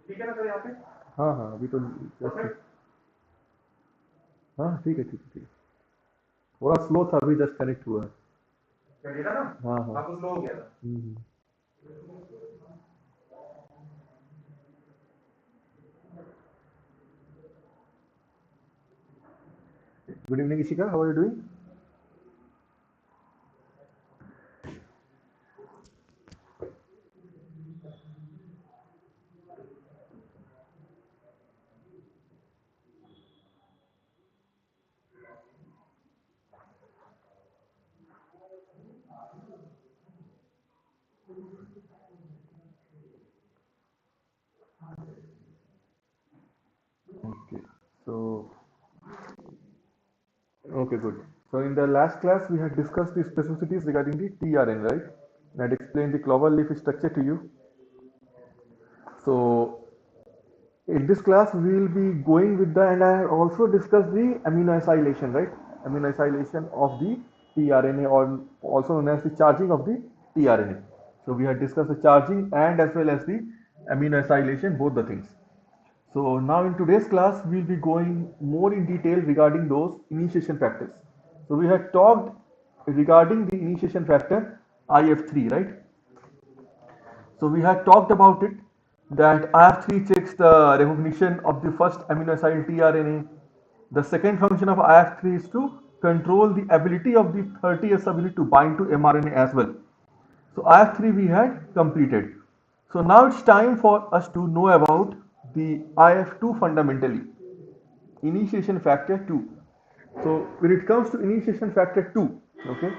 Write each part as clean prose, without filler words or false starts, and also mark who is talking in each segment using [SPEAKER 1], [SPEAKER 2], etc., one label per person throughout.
[SPEAKER 1] ठीक है ना सर यहाँ पे? हाँ हाँ अभी तो जस्ट हाँ ठीक है ठीक है ठीक है थोड़ा स्लो था अभी जस्ट कनेक्ट हुआ है क्या डेटा ना हाँ हाँ आपको स्लो हो गया था good evening Ishika how are you doing okay so okay good so in the last class we had discussed the specificities regarding the tRNA right I had explained the clover leaf structure to you so in this class, we will be going with the, and I have also discussed the amino acylation, right? Amino acylation of the tRNA, or also known as the charging of the tRNA. So we have discussed the charging and as well as the amino acylation, both the things. So now in today's class, we will be going more in detail regarding those initiation factors. So we had talked regarding the initiation factor IF3, right? So we had talked about it that IF3 checks the recognition of the first amino acid tRNA. The second function of IF3 is to control the ability of the 30S subunit to bind to mRNA as well. So IF3 we had completed. So now it's time for us to know about the IF2 fundamentally. Initiation factor 2. So when it comes to initiation factor 2, okay.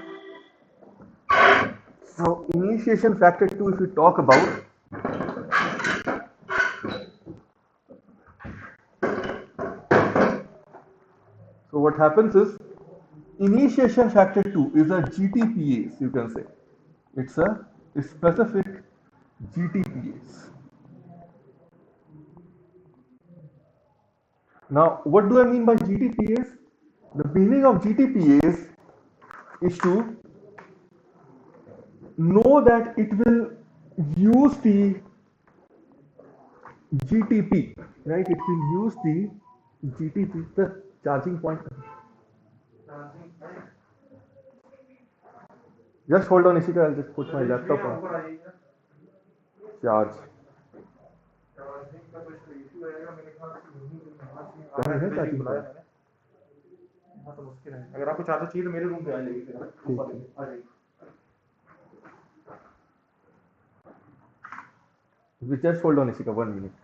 [SPEAKER 1] So initiation factor 2 if we talk about, so what happens is initiation factor 2 is a GTPase, you can say. It's a specific GTPase. Now, what do I mean by GTPase? The meaning of GTPase is to know that it will use the GTP, right? It will use the GTP, the charging point. Just hold on, Ishika. I'll just put my laptop on charge. कहाँ है charging point? तो मुश्किल है। अगर आपको charger चाहिए तो मेरे रूम पे आ जाइए फिर ऊपर आ जाइए। Just hold on, Ishika, 1 minute.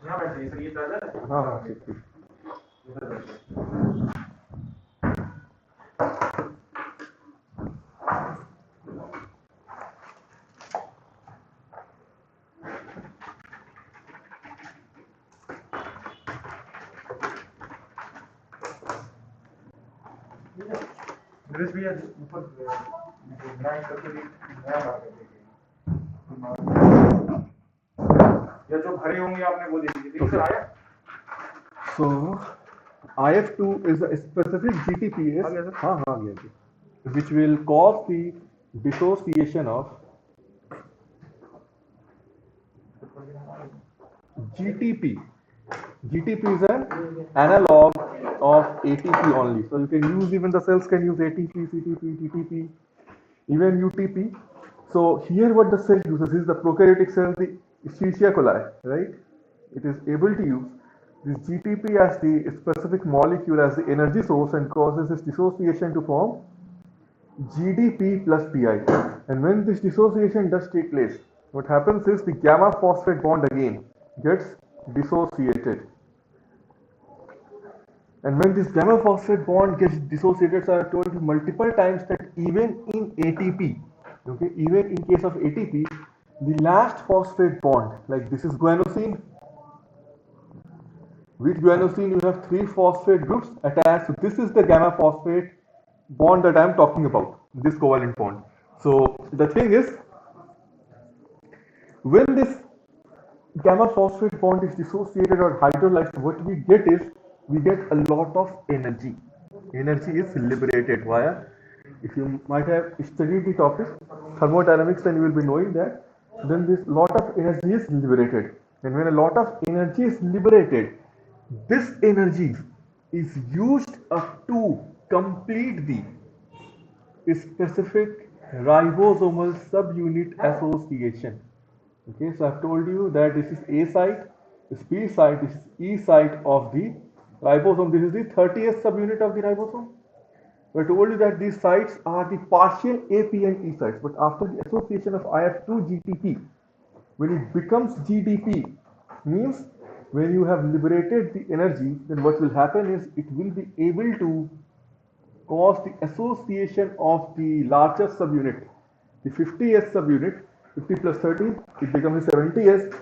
[SPEAKER 1] यहाँ बैठ जाइए सर, ये चार्जर है? हाँ हाँ ठीक ठीक। नरेश भैया ऊपर ग्राइंड करके नया बात कर दीजिए या जो भरे होंगे आपने वो दे दीजिए। ठीक है आया। So IF2 is a specific GTPase, which will cause the dissociation of GTP. GTP is an analog of ATP only. So you can use, even the cells can use ATP, CTP, TTP, even UTP. So here what the cell uses is the prokaryotic cell, the Escherichia coli, right? It is able to use this GTP as the specific molecule as the energy source and causes this dissociation to form GDP plus PI. And when this dissociation does take place, what happens is the gamma phosphate bond again gets dissociated. And when this gamma phosphate bond gets dissociated, so I have told you multiple times that even in ATP, okay, even in case of ATP, the last phosphate bond, like this is guanosine. With guanosine, you have 3 phosphate groups attached. So this is the gamma phosphate bond that I am talking about, this covalent bond. So the thing is, when this gamma phosphate bond is dissociated or hydrolyzed, what we get is, we get a lot of energy. Energy is liberated via, if you might have studied the topic thermodynamics, then you will be knowing that then this lot of energy is liberated. And when a lot of energy is liberated, this energy is used up to complete the specific ribosomal subunit association. Okay, so I've told you that this is A site, this is B site, this is E site of the ribosome. This is the 30th subunit of the ribosome. So I told you that these sites are the partial AP and E sites, but after the association of IF2 GTP, when it becomes GDP, means when you have liberated the energy, then what will happen is it will be able to cause the association of the largest subunit, the 50th subunit. 50 plus 30, it becomes the 70th,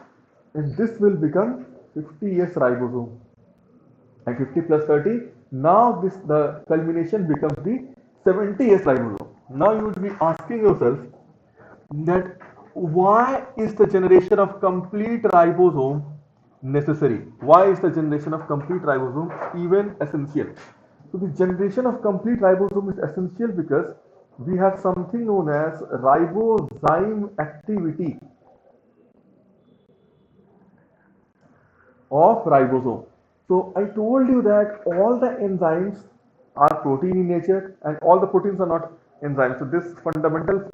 [SPEAKER 1] and this will become 50th ribosome. And 50 plus 30, now the culmination becomes the 70th ribosome. Now you would be asking yourself that why is the generation of complete ribosome necessary? Why is the generation of complete ribosome even essential? So the generation of complete ribosome is essential because we have something known as ribozyme activity of ribosome. So I told you that all the enzymes are protein in nature and all the proteins are not enzymes. So this fundamental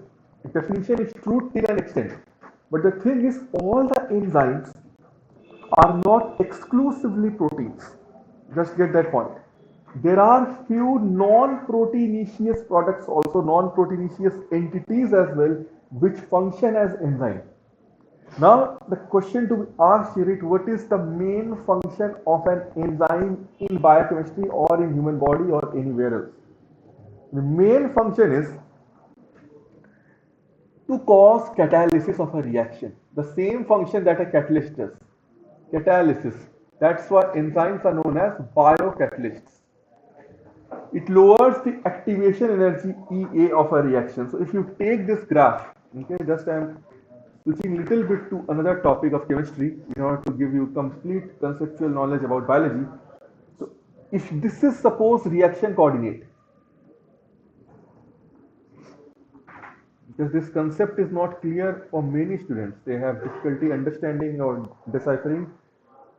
[SPEAKER 1] definition is true till an extent. But the thing is, all the enzymes are not exclusively proteins. Just get that point. There are few non-proteinaceous products, also non-proteinaceous entities as well, which function as enzyme. Now the question to be asked here is, what is the main function of an enzyme in biochemistry or in human body or anywhere else? The main function is to cause catalysis of a reaction. The same function that a catalyst does. Catalysis. That's why enzymes are known as biocatalysts. It lowers the activation energy EA of a reaction. So if you take this graph, okay, just I'm switching little bit to another topic of chemistry in order to give you complete conceptual knowledge about biology. So if this is suppose reaction coordinate, because this concept is not clear for many students, they have difficulty understanding or deciphering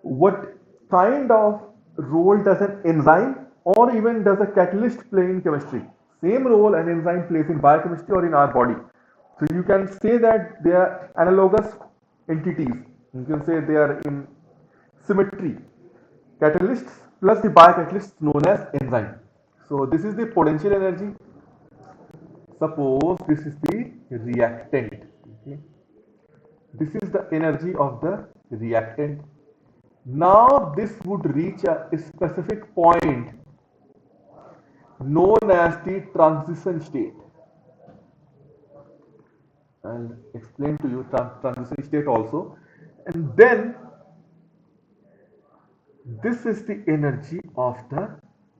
[SPEAKER 1] what kind of role does an enzyme or even does a catalyst play in chemistry. Same role an enzyme plays in biochemistry or in our body. So you can say that they are analogous entities. You can say they are in symmetry. Catalysts plus the biocatalysts known as enzyme. So this is the potential energy. Suppose this is the reactant. Okay. This is the energy of the reactant. Now this would reach a specific point known as the transition state. I'll explain to you transition state also. And then this is the energy of the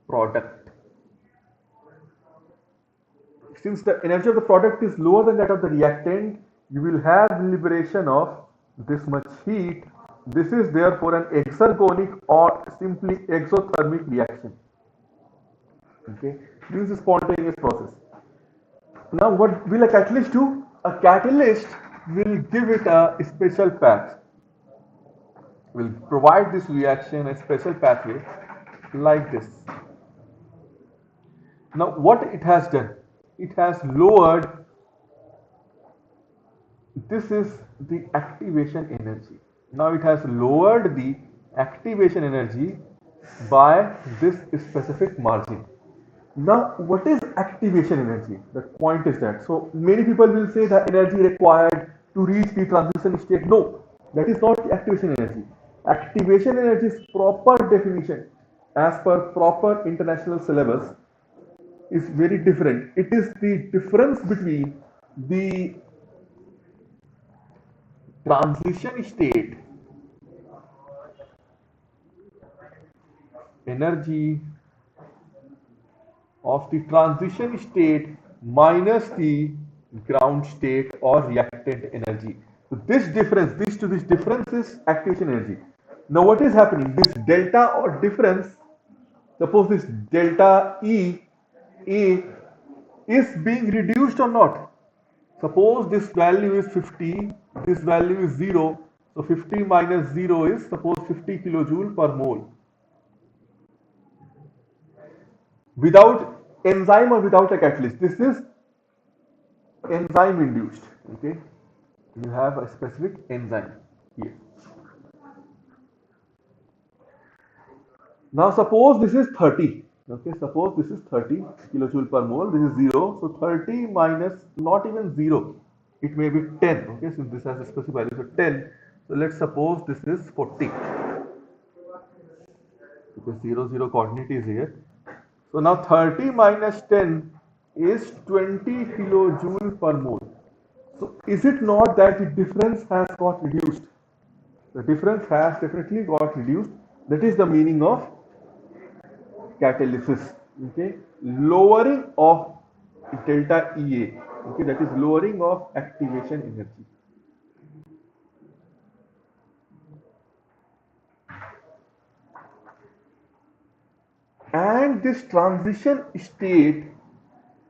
[SPEAKER 1] product. Since the energy of the product is lower than that of the reactant, you will have liberation of this much heat. This is therefore an exergonic or simply exothermic reaction. Okay, this is a spontaneous process. Now, what will a catalyst do? A catalyst will give it a special path, will provide this reaction a special pathway like this. Now, what it has done? It has lowered, this is the activation energy. Now, it has lowered the activation energy by this specific margin. Now, what is activation energy? The point is that. So, many people will say the energy required to reach the transition state. No, that is not the activation energy. Activation energy is proper definition as per proper international syllabus is very different. It is the difference between the transition state energy of the transition state minus the ground state or reactant energy. So this difference is activation energy. Now what is happening? This delta or difference, suppose this delta E A is being reduced or not. Suppose this value is 50, this value is 0. So 50 minus 0 is suppose 50 kilojoule per mole. Without enzyme or without a catalyst, this is enzyme induced. Okay, you have a specific enzyme here. Now suppose this is 30. Okay, suppose this is 30 kilojoule per mole, this is 0. So 30 minus not even 0, it may be 10. Okay, since this has a specific value, so 10. So let's suppose this is 40 because 0 0 coordinate is here. So now 30 minus 10 is 20 kilojoule per mole. So is it not that the difference has got reduced? The difference has definitely got reduced. That is the meaning of catalysis. Okay, lowering of delta EA. Okay, that is lowering of activation energy. And this transition state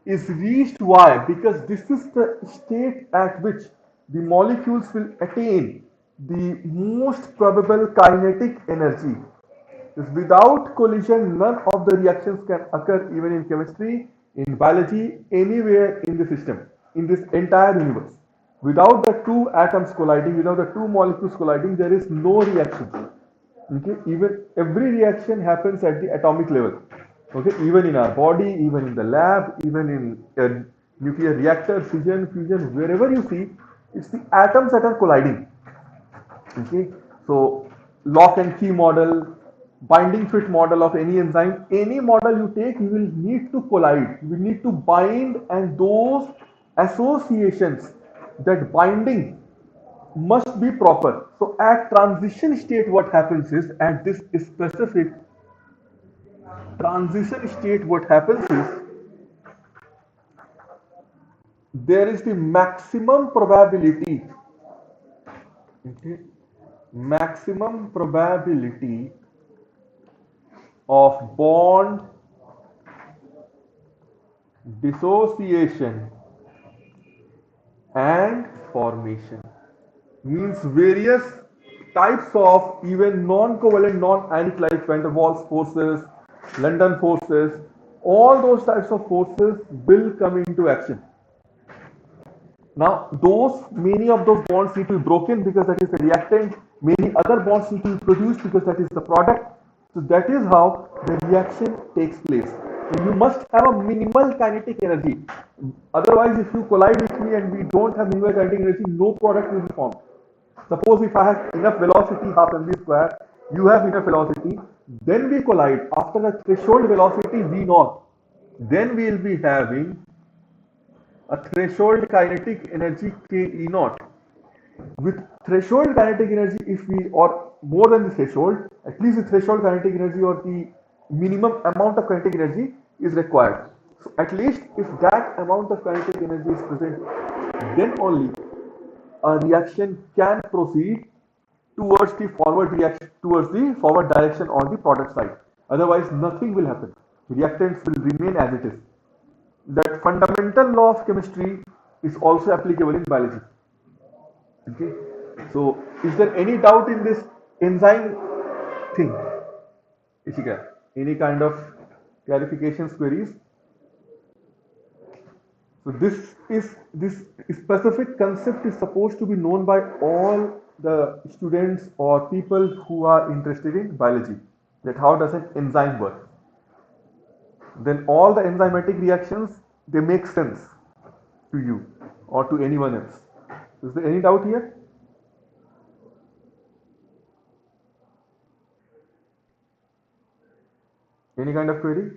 [SPEAKER 1] is reached. Why? Because this is the state at which the molecules will attain the most probable kinetic energy. Without collision, none of the reactions can occur even in chemistry, in biology, anywhere in the system, in this entire universe. Without the two atoms colliding, without the two molecules colliding, there is no reaction. Okay, even every reaction happens at the atomic level. Okay, even in our body, even in the lab, even in a nuclear reactor, fission, fusion, wherever you see, it's the atoms that are colliding. Okay, so lock and key model, binding fit model of any enzyme, any model you take, you will need to collide, you will need to bind, and those associations that binding must be proper. So at transition state, what happens is, at this specific transition state, what happens is, there is the maximum probability, okay, maximum probability of bond dissociation and formation. Means various types of even non-covalent, non-ionic, like van der Waals forces, London forces, all those types of forces will come into action. Now, many of those bonds need to be broken because that is the reactant. Many other bonds need to be produced because that is the product. So that is how the reaction takes place. So you must have a minimal kinetic energy. Otherwise, if you collide with me and we don't have minimal kinetic energy, no product will be formed. Suppose if I have enough velocity, half mv square, you have enough velocity, then we collide. After the threshold velocity V0, then we will be having a threshold kinetic energy K E naught. With threshold kinetic energy, if we, or more than the threshold, at least the threshold kinetic energy or the minimum amount of kinetic energy is required. So at least if that amount of kinetic energy is present, then only a reaction can proceed towards the forward reaction, towards the forward direction on the product side. Otherwise, nothing will happen. Reactants will remain as it is. That fundamental law of chemistry is also applicable in biology. Okay. So, is there any doubt in this enzyme thing? Ishika, any kind of clarifications, queries? So this specific concept is supposed to be known by all the students or people who are interested in biology. That how does an enzyme work? Then all the enzymatic reactions, they make sense to you or to anyone else. Is there any doubt here? Any kind of query?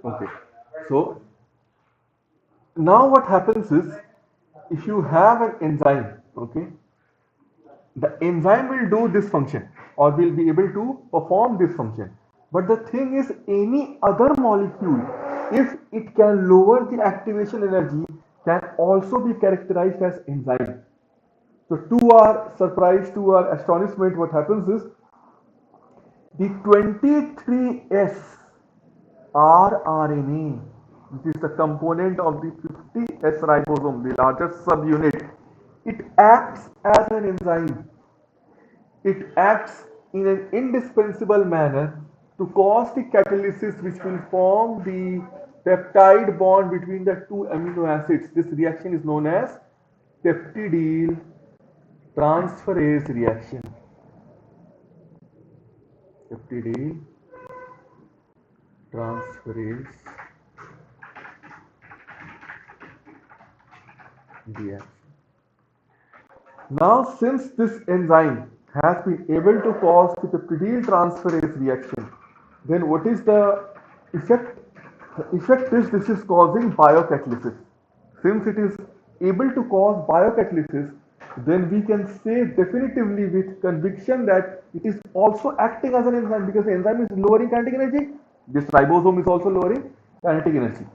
[SPEAKER 1] Okay. So now what happens is, if you have an enzyme, okay, the enzyme will do this function or will be able to perform this function. But the thing is, any other molecule, if it can lower the activation energy, can also be characterized as enzyme. So to our surprise, to our astonishment, what happens is, the 23S rRNA, which is the component of the 50S ribosome, the largest subunit, it acts as an enzyme. It acts in an indispensable manner to cause the catalysis which will form the peptide bond between the two amino acids. This reaction is known as peptidyl transferase reaction. Peptidyl transferase reaction. Now, since this enzyme has been able to cause the peptidyl transferase reaction, then what is the effect? The effect is, this is causing biocatalysis. Since it is able to cause biocatalysis, then we can say definitively with conviction that it is also acting as an enzyme, because the enzyme is lowering kinetic energy. This ribosome is also lowering kinetic energy.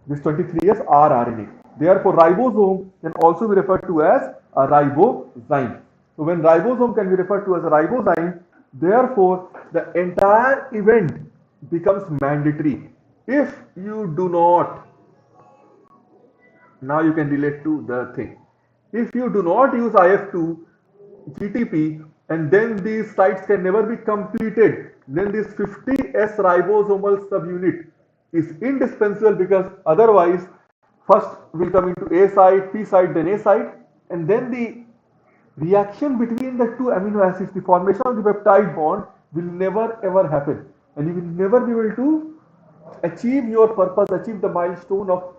[SPEAKER 1] This 23S rRNA. Therefore, ribosome can also be referred to as a ribozyme. So when ribosome can be referred to as a ribozyme, therefore the entire event becomes mandatory. If you do not, now you can relate to the thing. If you do not use IF2 GTP, and then these sites can never be completed, then this 50S ribosomal subunit is indispensable, because otherwise first will come into A side, P side, then A side, and then the reaction between the two amino acids, the formation of the peptide bond, will never ever happen, and you will never be able to achieve your purpose, achieve the milestone of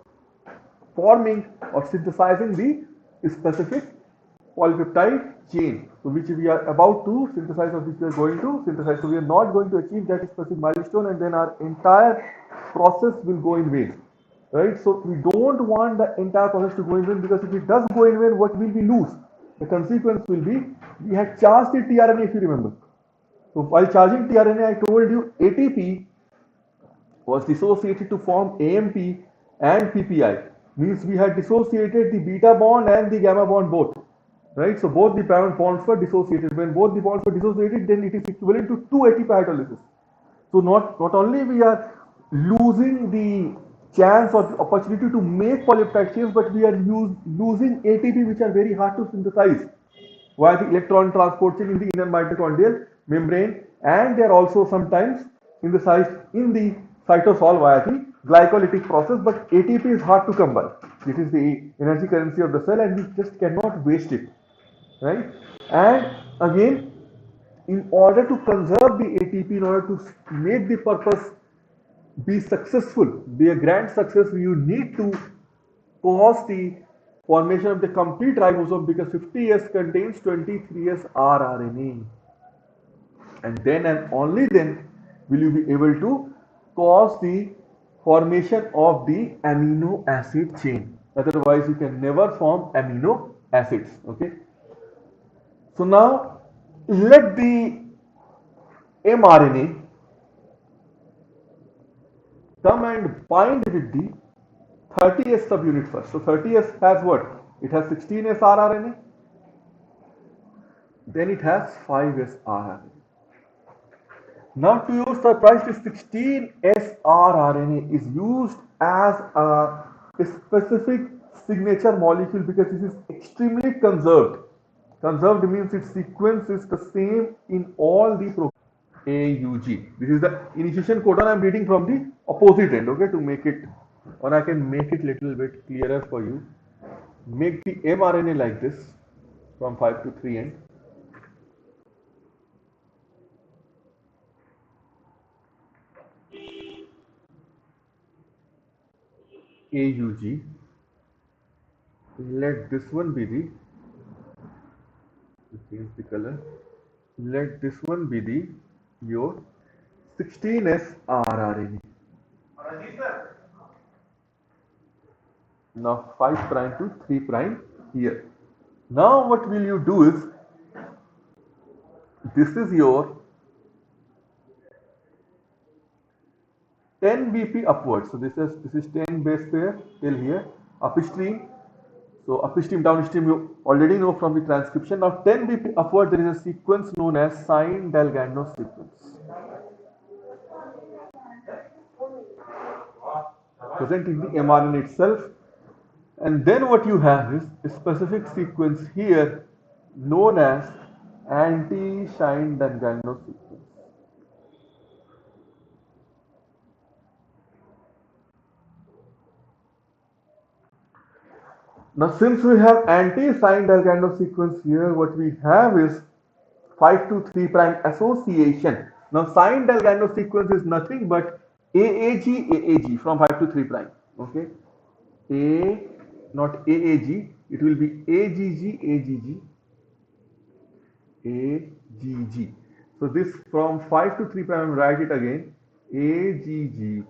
[SPEAKER 1] forming or synthesizing the specific polypeptide chain, so which we are about to synthesize, or which we are going to synthesize. So we are not going to achieve that specific milestone, and then our entire process will go in vain, right? So we don't want the entire process to go in vain, because if it does go in vain, what will we lose? The consequence will be, we had charged the tRNA, if you remember. So while charging tRNA, I told you ATP was dissociated to form AMP and PPI. Means we had dissociated the beta bond and the gamma bond both. Right? So both the bonds were dissociated. When both the bonds were dissociated, then it is equivalent to 2 ATP hydrolysis. So not only we are losing the chance or the opportunity to make polypeptide chains, but we are losing ATP, which are very hard to synthesize via the electron transport chain in the inner mitochondrial membrane, and they are also sometimes synthesized in the cytosol via the glycolytic process, but ATP is hard to come by. It is the energy currency of the cell, and we just cannot waste it, right? And again, in order to conserve the ATP, in order to make the purpose be successful, be a grand success, you need to cause the formation of the complete ribosome, because 50S contains 23S rRNA, and then and only then will you be able to cause the formation of the amino acid chain. Otherwise you can never form amino acids. Okay, so now let the mRNA come and bind with the 30S subunit first. So 30S has what? It has 16S rRNA, then it has 5S rRNA. Now to your surprise, this 16S rRNA is used as a specific signature molecule, because this is extremely conserved. Conserved means its sequence is the same in all the proteins. AUG. This is the initiation codon. I am reading from the opposite end, okay, to make it, or I can make it little bit clearer for you. Make the mRNA like this from 5 to 3 end. AUG. Let this one be the, change the color. Let this one be the your 16S rRNA. Now 5 prime to 3 prime here. Now what will you do is, this is your 10 BP upwards. So this is 10 base pair till here upstream. So upstream, downstream you already know from the transcription. Now 10 BP upward, there is a sequence known as Sine-Dalgano sequence, present in the mRNA itself. And then what you have is a specific sequence here known as anti-Sine-Dalgano sequence. Now since we have anti-Sine-Dalgano sequence here, what we have is 5 to 3 prime association. Now Sine-Dalgano sequence is nothing but AAG from 5 to 3 prime. Okay, not AAG, it will be AGG. So this from 5 to 3 prime, write it again, AGG.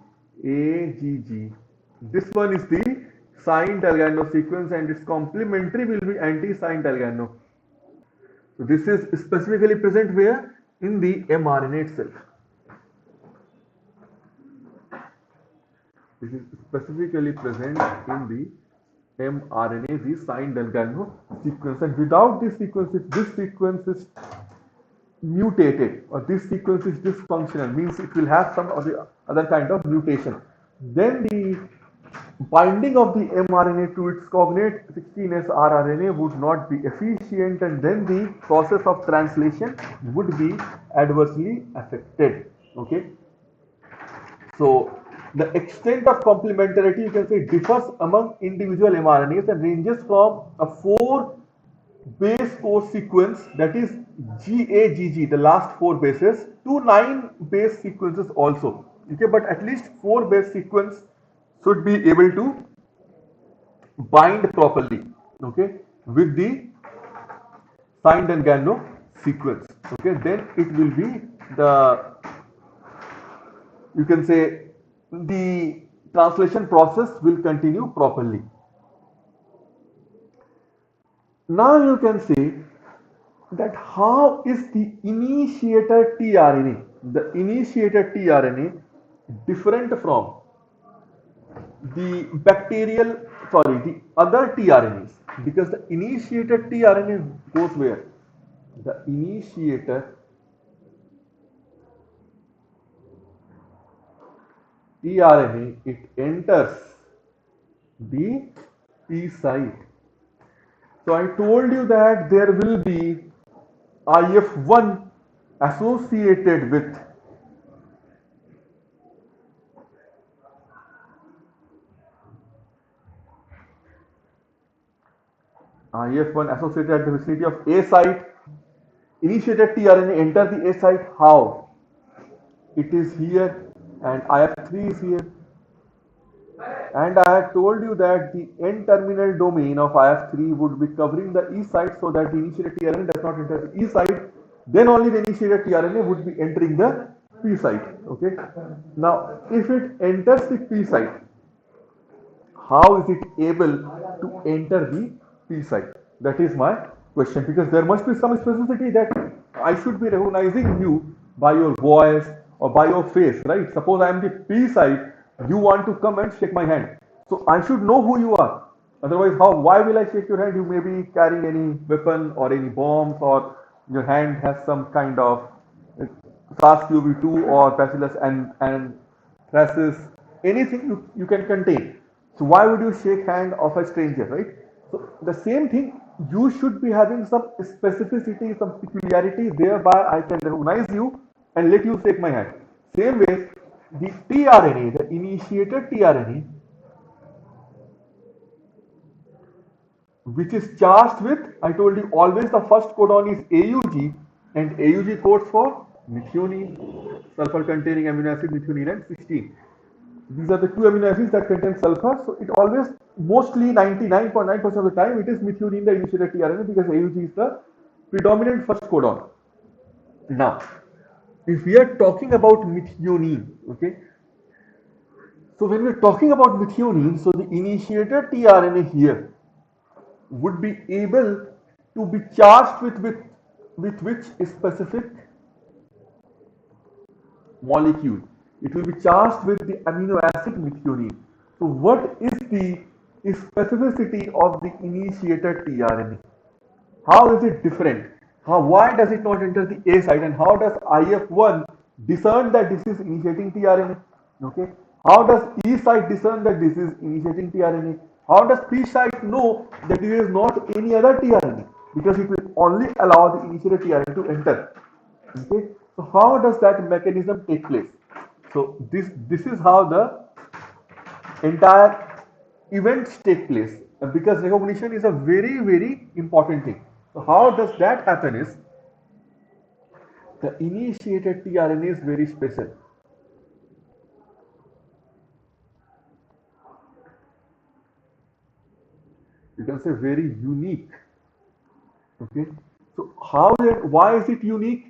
[SPEAKER 1] This one is the Sine-Dalgano sequence, and its complementary will be anti-Sine-Dalgano. So this is specifically present where? In the mRNA itself. This is specifically present in the mRNA, the Sine-Dalgano sequence. And without this sequence, if this sequence is mutated or this sequence is dysfunctional, means it will have some other kind of mutation, then the binding of the mRNA to its cognate 16S rRNA would not be efficient, and then the process of translation would be adversely affected. Okay, so the extent of complementarity, you can say, differs among individual mRNAs and ranges from a 4 base core sequence, that is GAGG, the last 4 bases, to 9 base sequences also. Okay, but at least 4 base sequence should be able to bind properly, okay, with the signed and Gano sequence. Okay, then it will be the, you can say, the translation process will continue properly. Now you can say that how is the initiator tRNA, the initiator tRNA, different from the bacterial, sorry, the other tRNAs, because the initiator tRNA goes where? The initiator tRNA, it enters the P site. So I told you that there will be IF1 associated with IF1 associated at the vicinity of A site. Initiated tRNA enter the A site. How? It is here and IF3 is here. And I had told you that the N-terminal domain of IF3 would be covering the E site, so that the initiated tRNA does not enter the E site. Then only the initiated tRNA would be entering the P site. Okay. Now, if it enters the P site, how is it able to enter the P site? That is my question, because there must be some specificity that I should be recognizing you by your voice or by your face, right? Suppose I am the P site, you want to come and shake my hand. So I should know who you are. Otherwise, why will I shake your hand? You may be carrying any weapon or any bombs, or your hand has some kind of SARS-CoV-2 or bacillus and traces, anything you can contain. So why would you shake hand of a stranger, right? So the same thing, you should be having some specificity, some peculiarity, thereby I can recognize you and let you shake my hand. Same way, the tRNA, the initiated tRNA, which is charged with, I told you, always the first codon is AUG, and AUG codes for methionine, sulfur containing amino acid methionine, and cysteine. These are the two amino acids that contain sulfur. So it always, mostly 99.9% of the time, it is methionine, the initiated tRNA, because AUG is the predominant first codon. Now, if we are talking about methionine, okay, so when we are talking about methionine, so the initiated tRNA here would be able to be charged with which specific molecule? It will be charged with the amino acid methionine. So what is the specificity of the initiated tRNA? How is it different? Why does it not enter the A site, and how does IF1 discern that this is initiating tRNA? Okay. How does E site discern that this is initiating tRNA? How does P site know that it is not any other tRNA? Because it will only allow the initiated tRNA to enter. Okay. So how does that mechanism take place? So this is how the entire events take place, because recognition is a very important thing. So how does that happen is, the initiated tRNA is very special. You can say very unique. Okay. So why is it unique?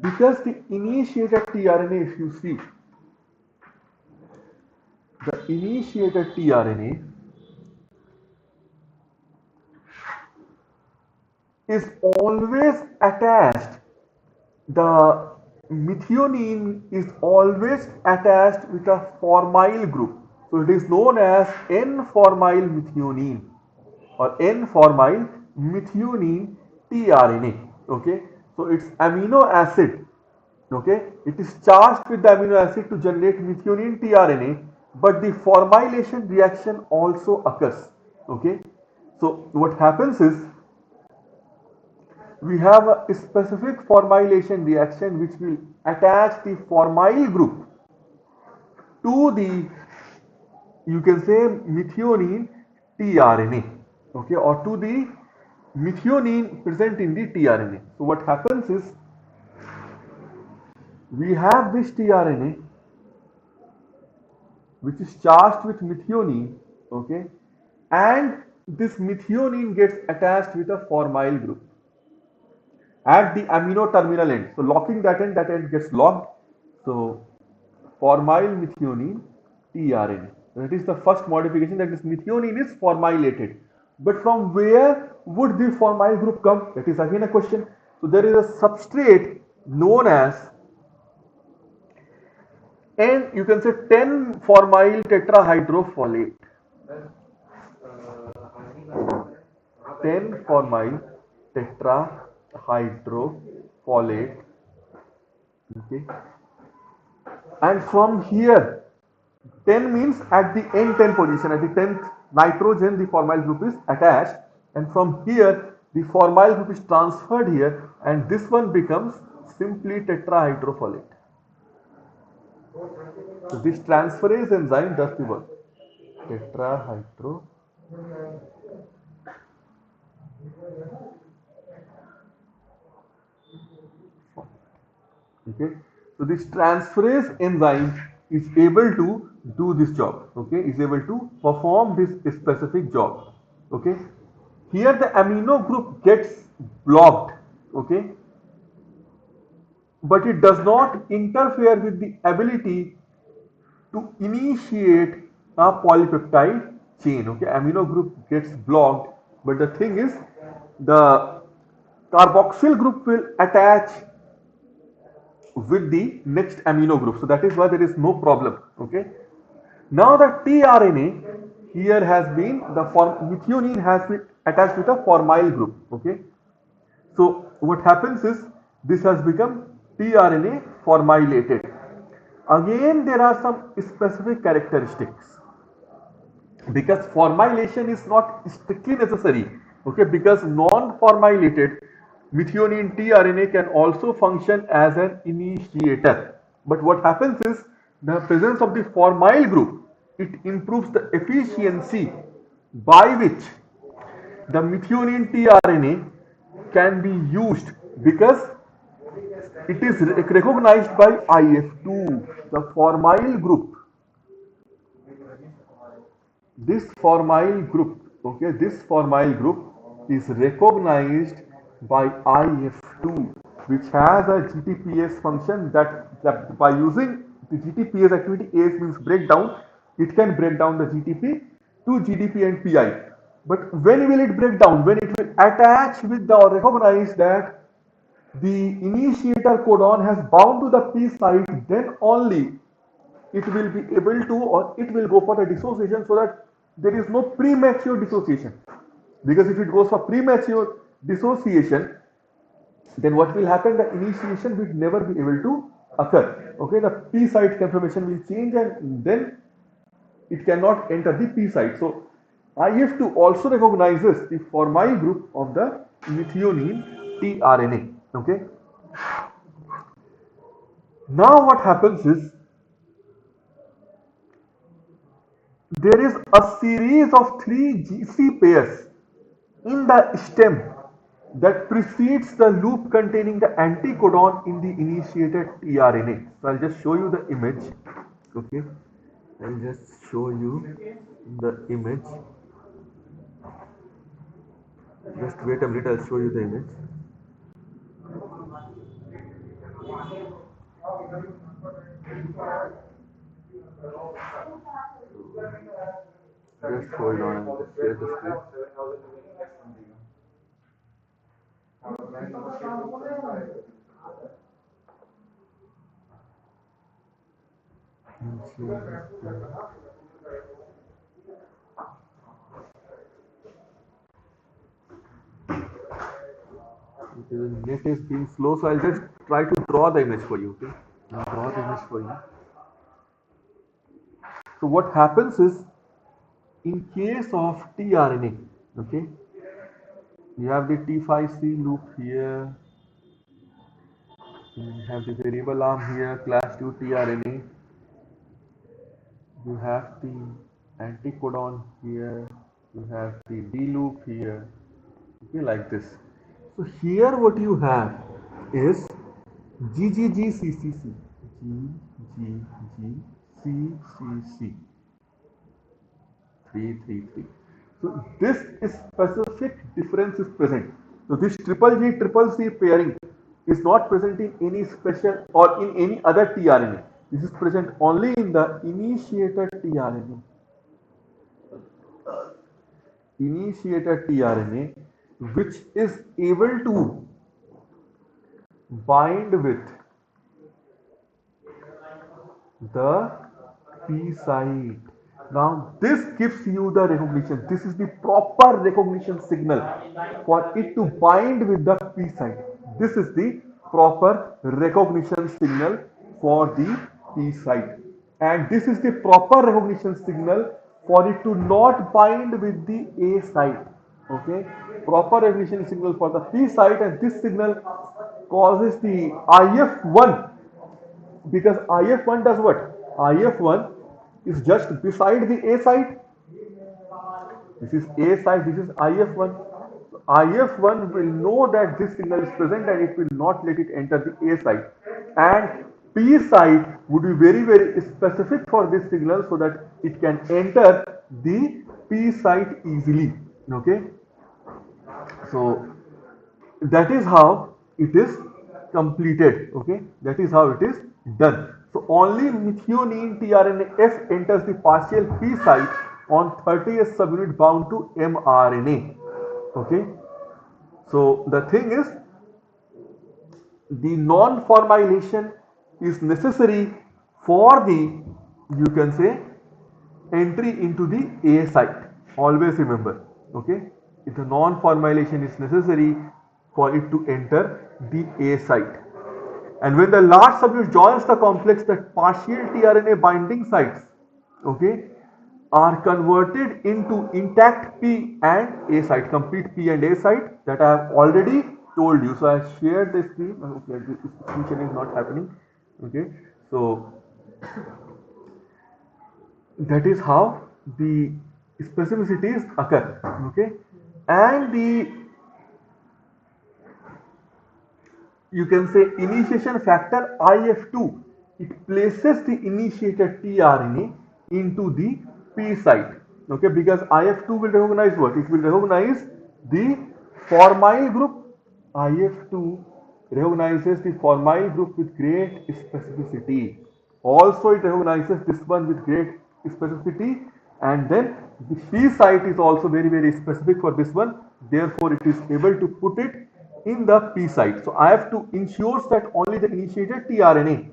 [SPEAKER 1] Because the initiated tRNA, if you see, the initiated tRNA is always attached, the methionine is always attached with a formyl group. So it is known as N-formyl methionine or N-formyl methionine tRNA. Okay, so it's amino acid. Okay, it is charged with the amino acid to generate methionine tRNA, but the formylation reaction also occurs. Okay, so what happens is, we have a specific formylation reaction which will attach the formyl group to the, you can say, methionine tRNA, okay, or to the methionine present in the tRNA. So what happens is we have this tRNA which is charged with methionine, okay, and this methionine gets attached with a formyl group at the amino terminal end. So locking that end gets locked. So formyl methionine tRNA. That is the first modification, that is methionine is formylated. But from where would the formyl group come? That is again a question. So there is a substrate known as N, you can say 10 formyl tetrahydrofolate. 10 formyl tetrahydrofolate, okay, and from here 10 means at the N10 position, at the 10th nitrogen the formyl group is attached, and from here the formyl group is transferred here, and this one becomes simply tetrahydrofolate. So this transferase enzyme does the work. Tetrahydro, okay, so this transferase enzyme is able to do this job, okay, is able to perform this specific job, okay. Here the amino group gets blocked, okay, but it does not interfere with the ability to initiate a polypeptide chain, okay. Amino group gets blocked, but the thing is the carboxyl group will attach with the next amino group. So that is why there is no problem. Okay. Now the tRNA here has been, the methionine has been attached with a formyl group. Okay. So what happens is this has become tRNA formylated. Again there are some specific characteristics, because formylation is not strictly necessary, okay, because non-formylated methionine tRNA can also function as an initiator. But what happens is the presence of the formyl group, it improves the efficiency by which the methionine tRNA can be used, because it is recognized by IF2, the formyl group. This formyl group, okay, this formyl group is recognized by IF2, which has a GTPase function, that by using the GTPase activity, AS means breakdown, it can break down the GTP to GDP and PI. But when will it break down? When it will attach with the, or recognize that the initiator codon has bound to the P site, then only it will be able to, or it will go for the dissociation, so that there is no premature dissociation. Because if it goes for premature dissociation, then what will happen, the initiation will never be able to occur. Okay, the P site conformation will change, and then it cannot enter the P site. So IF2 also recognizes the formyl group of the methionine tRNA. Okay, now what happens is there is a series of 3 GC pairs in the stem that precedes the loop containing the anticodon in the initiated tRNA. So I'll just show you the image. Okay, I'll just show you the image. Just wait a minute, I'll show you the image. Just hold on, I'll just share the screen. Okay, the net is being slow, so I'll just try to draw the image for you. Okay, I'll draw the image for you. So what happens is, in case of tRNA, okay, you have the T5C loop here, you have the variable arm here, class 2 tRNA, you have the anticodon here, you have the D loop here, okay, like this. So here what you have is GGGCCC, GGGCCC, 333. So this is specific difference is present. So this triple G triple C pairing is not present in any special or in any other tRNA. This is present only in the initiator tRNA. Initiator tRNA, which is able to bind with the P site. Now this gives you the recognition. This is the proper recognition signal for it to bind with the P site. This is the proper recognition signal for the P site. And this is the proper recognition signal for it to not bind with the A site. Okay, proper recognition signal for the P site, and this signal causes the IF1, because IF1 does what? IF1 is just beside the A site. This is A site, this is IF1. IF1 will know that this signal is present and it will not let it enter the A site. And P site would be very, very specific for this signal so that it can enter the P site easily. Okay. So that is how it is completed. Okay, that is how it is done. So only methionine tRNA enters the partial P site on 30th subunit bound to mRNA. Okay, so the thing is, the non-formylation is necessary for the, you can say, entry into the A site. Always remember, okay, if the non-formylation is necessary for it to enter the A site. And when the large subunit joins the complex, the partial tRNA binding sites, okay, are converted into intact P and A site, complete P and A site, that I have already told you. So I have shared the screen. Okay, this screen is not happening. Okay, so that is how the specificities occur. Okay, and the, you can say, initiation factor IF2, it places the initiator tRNA into the P site. Okay, because IF2 will recognize what? It will recognize the formyl group. IF2 recognizes the formyl group with great specificity. Also, it recognizes this one with great specificity, and then the P site is also very, very specific for this one. Therefore, it is able to put it in the P site. So I have to ensure that only the initiated tRNA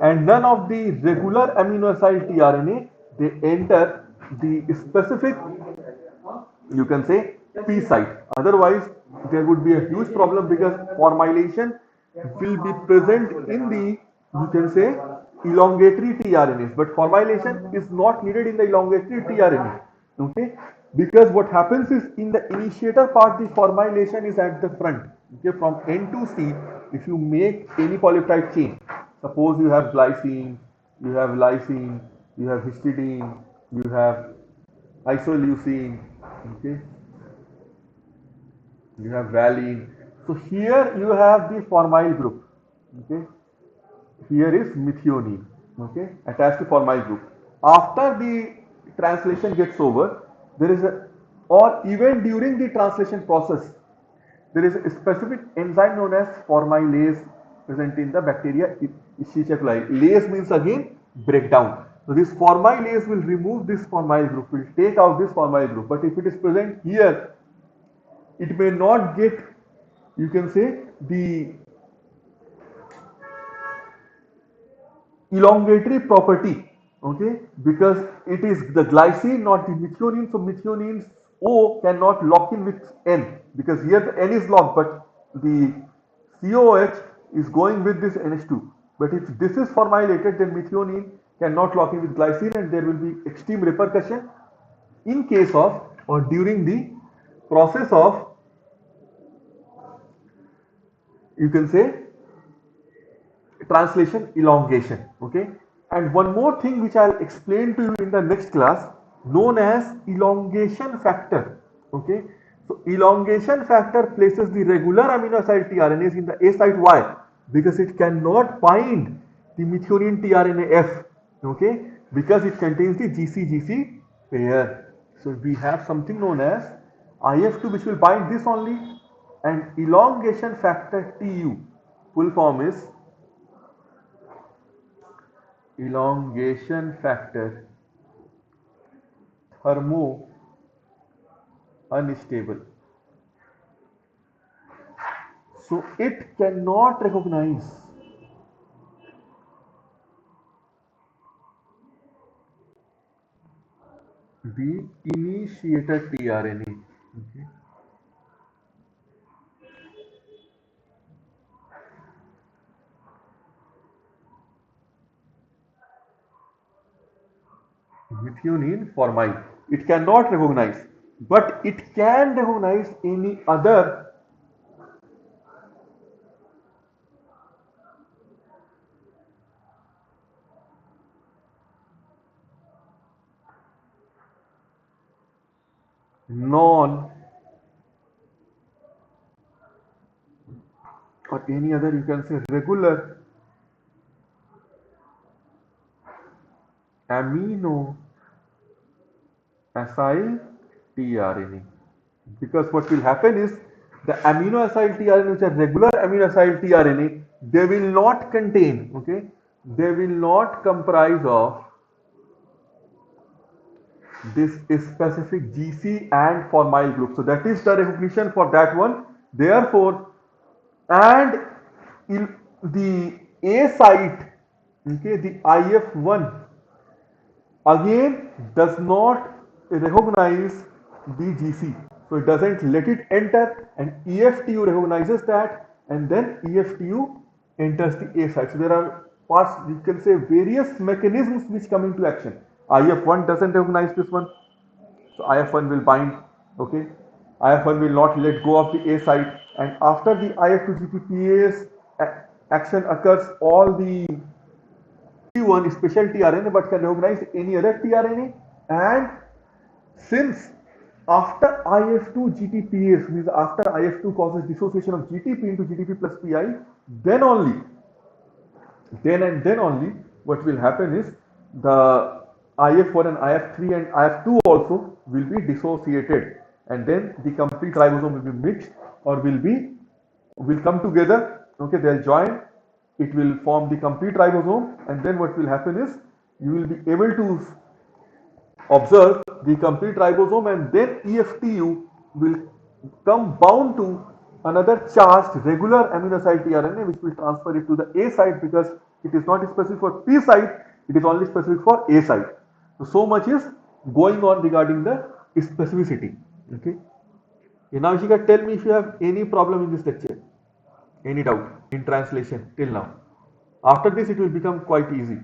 [SPEAKER 1] and none of the regular amino acid tRNA, they enter the specific, you can say, P site. Otherwise, there would be a huge problem, because formylation will be present in the, you can say, elongatory tRNAs, but formylation is not needed in the elongatory tRNA. Okay, because what happens is, in the initiator part, the formylation is at the front. Okay, from N to C, if you make any polypeptide chain, suppose you have glycine, you have lysine, you have histidine, you have isoleucine, okay, you have valine. So here you have the formyl group. Okay, here is methionine. Okay, attached to formyl group. After the translation gets over, there is a, or even during the translation process, there is a specific enzyme known as formylase present in the bacteria Escherichia coli. Lase means again breakdown. So this formylase will remove this formyl group, will take out this formyl group. But if it is present here, it may not get, you can say, the elongatory property. Okay, because it is the glycine, not the methionine. So methionine O cannot lock in with N, because here the N is locked, but the COH is going with this NH2. But if this is formilated, then methionine cannot lock in with glycine, and there will be extreme repercussion in case of, or during the process of, you can say, translation elongation. Okay, And one more thing which I'll explain to you in the next class, known as elongation factor. Okay, so elongation factor places the regular amino acid tRNAs in the A site. Why? Because it cannot bind the methionine tRNA F. Okay, because it contains the GC-GC pair. So we have something known as IF2 which will bind this only, and elongation factor TU. Full form is elongation factor thermo unstable. So it cannot recognize the initiator tRNA. Okay. Methionine formyl. It cannot recognize, but it can recognize any other non, or any other, you can say, regular amino acyl tRNA. Because what will happen is the amino acyl tRNA, which are regular amino acyl tRNA, they will not contain, okay, they will not comprise of this specific GC and formyl group. So that is the recognition for that one. Therefore, and in the A site, okay, the IF1 again does not recognize the GC. So it doesn't let it enter, and EF2 recognizes that, and then EF2 enters the A site. So there are parts, you can say, various mechanisms which come into action. IF1 doesn't recognize this one, so IF1 will bind, okay. IF1 will not let go of the A site, and after the IF2 GTPase action occurs, all the one special tRNA but can recognize any other tRNA, and since after IF2 GTPase, means after IF2 causes dissociation of GTP into GTP plus PI, then only, then only what will happen is the IF1 and IF3 and IF2 also will be dissociated, and then the complete ribosome will be mixed, or will come together, okay, they'll join, it will form the complete ribosome, and then what will happen is you will be able to observe the complete ribosome, and then EFTU will come bound to another charged regular amino acid tRNA, which will transfer it to the A site, because it is not specific for P site, it is only specific for A site. So much is going on regarding the specificity. Okay. Now Ishika, tell me if you have any problem in this lecture, any doubt in translation till now. After this, it will become quite easy.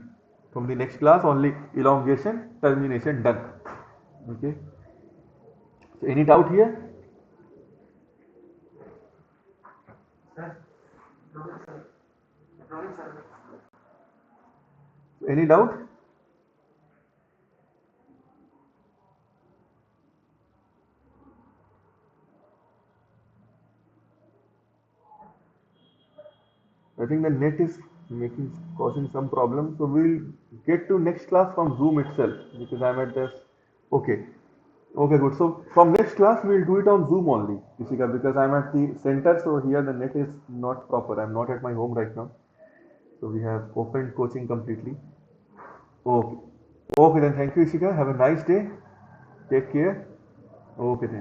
[SPEAKER 1] From the next class, only elongation, termination done. Okay. So any doubt here? Any doubt? I think the net is causing some problem. So we'll get to next class from Zoom itself, because I'm at this. Okay. Okay, good. So from next class we'll do it on Zoom only, Jessica, because I'm at the center. So here the net is not proper. I'm not at my home right now. So we have opened coaching completely. Okay. Okay, then thank you, Ishika. Have a nice day. Take care. Okay then.